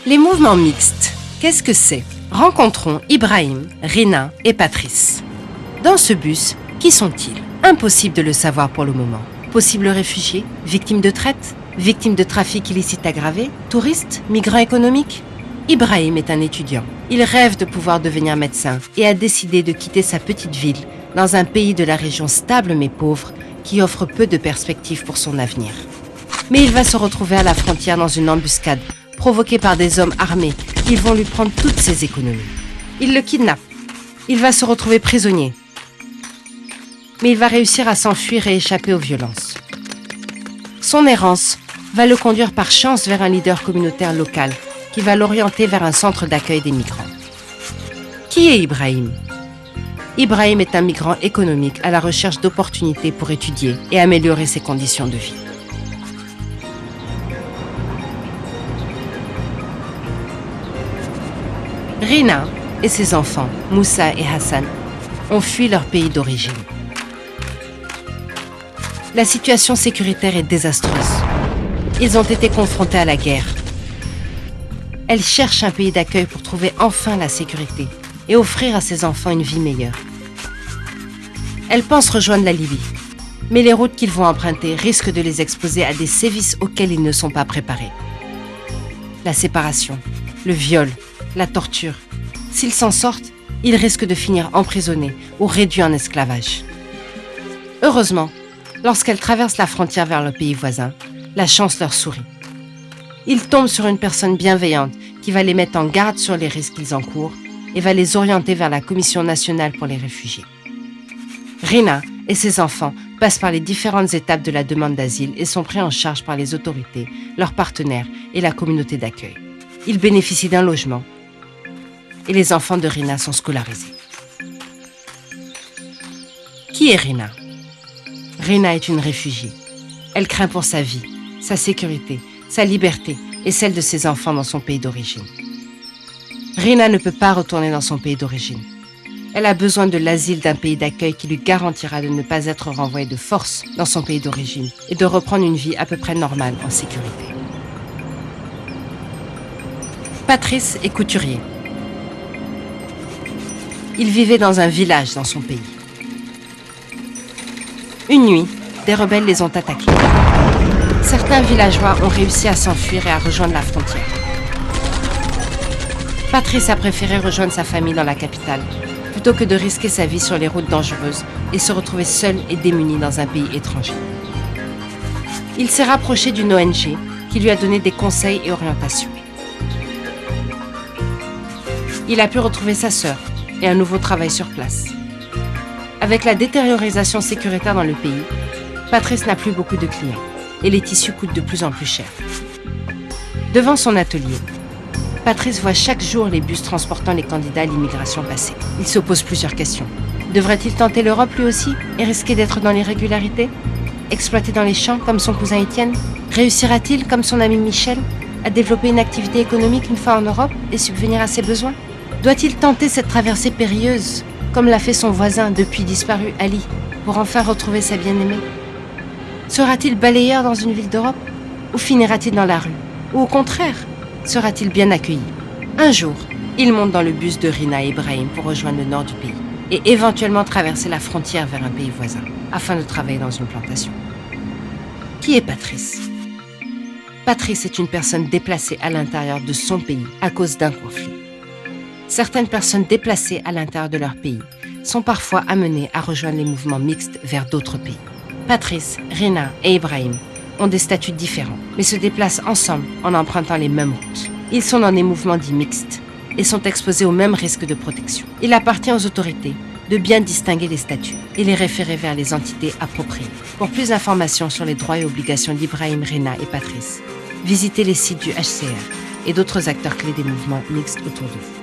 Les mouvements mixtes, qu'est-ce que c'est? Rencontrons Ibrahim, Rina et Patrice. Dans ce bus, qui sont-ils? Impossible de le savoir pour le moment. Possibles réfugiés? Victimes de traite? Victimes de trafic illicite aggravé? Touristes? Migrants économiques? Ibrahim est un étudiant. Il rêve de pouvoir devenir médecin et a décidé de quitter sa petite ville dans un pays de la région stable mais pauvre qui offre peu de perspectives pour son avenir. Mais il va se retrouver à la frontière dans une embuscade provoquée par des hommes armés qui vont lui prendre toutes ses économies. Ils le kidnappent. Il va se retrouver prisonnier. Mais il va réussir à s'enfuir et échapper aux violences. Son errance va le conduire par chance vers un leader communautaire local qui va l'orienter vers un centre d'accueil des migrants. Qui est Ibrahim? Ibrahim est un migrant économique à la recherche d'opportunités pour étudier et améliorer ses conditions de vie. Rina et ses enfants, Moussa et Hassan, ont fui leur pays d'origine. La situation sécuritaire est désastreuse. Ils ont été confrontés à la guerre. Elle cherche un pays d'accueil pour trouver enfin la sécurité et offrir à ses enfants une vie meilleure. Elle pense rejoindre la Libye, mais les routes qu'ils vont emprunter risquent de les exposer à des sévices auxquels ils ne sont pas préparés. La séparation, le viol, la torture. S'ils s'en sortent, ils risquent de finir emprisonnés ou réduits en esclavage. Heureusement, lorsqu'elles traversent la frontière vers le pays voisin, la chance leur sourit. Ils tombent sur une personne bienveillante qui va les mettre en garde sur les risques qu'ils encourent et va les orienter vers la Commission nationale pour les réfugiés. Rina et ses enfants passent par les différentes étapes de la demande d'asile et sont pris en charge par les autorités, leurs partenaires et la communauté d'accueil. Ils bénéficient d'un logement et les enfants de Rina sont scolarisés. Qui est Rina? Rina est une réfugiée. Elle craint pour sa vie, sa sécurité, sa liberté et celle de ses enfants dans son pays d'origine. Rina ne peut pas retourner dans son pays d'origine. Elle a besoin de l'asile d'un pays d'accueil qui lui garantira de ne pas être renvoyée de force dans son pays d'origine et de reprendre une vie à peu près normale en sécurité. Patrice est couturier. Il vivait dans un village dans son pays. Une nuit, des rebelles les ont attaqués. Certains villageois ont réussi à s'enfuir et à rejoindre la frontière. Patrice a préféré rejoindre sa famille dans la capitale, plutôt que de risquer sa vie sur les routes dangereuses et se retrouver seul et démuni dans un pays étranger. Il s'est rapproché d'une ONG qui lui a donné des conseils et orientations. Il a pu retrouver sa sœur et un nouveau travail sur place. Avec la détériorisation sécuritaire dans le pays, Patrice n'a plus beaucoup de clients et les tissus coûtent de plus en plus cher. Devant son atelier, Patrice voit chaque jour les bus transportant les candidats à l'immigration passer. Il se pose plusieurs questions. Devrait-il tenter l'Europe lui aussi et risquer d'être dans l'irrégularité? Exploité dans les champs comme son cousin Étienne? Réussira-t-il, comme son ami Michel, à développer une activité économique une fois en Europe et subvenir à ses besoins? Doit-il tenter cette traversée périlleuse, comme l'a fait son voisin depuis disparu Ali, pour enfin retrouver sa bien-aimée? Sera-t-il balayeur dans une ville d'Europe? Ou finira-t-il dans la rue? Ou au contraire, sera-t-il bien accueilli? Un jour, il monte dans le bus de Rina et Ibrahim pour rejoindre le nord du pays et éventuellement traverser la frontière vers un pays voisin afin de travailler dans une plantation. Qui est Patrice? Patrice est une personne déplacée à l'intérieur de son pays à cause d'un conflit. Certaines personnes déplacées à l'intérieur de leur pays sont parfois amenées à rejoindre les mouvements mixtes vers d'autres pays. Patrice, Rina et Ibrahim ont des statuts différents, mais se déplacent ensemble en empruntant les mêmes routes. Ils sont dans des mouvements dits mixtes et sont exposés aux mêmes risques de protection. Il appartient aux autorités de bien distinguer les statuts et les référer vers les entités appropriées. Pour plus d'informations sur les droits et obligations d'Ibrahim, Rina et Patrice, visitez les sites du HCR et d'autres acteurs clés des mouvements mixtes autour d'eux.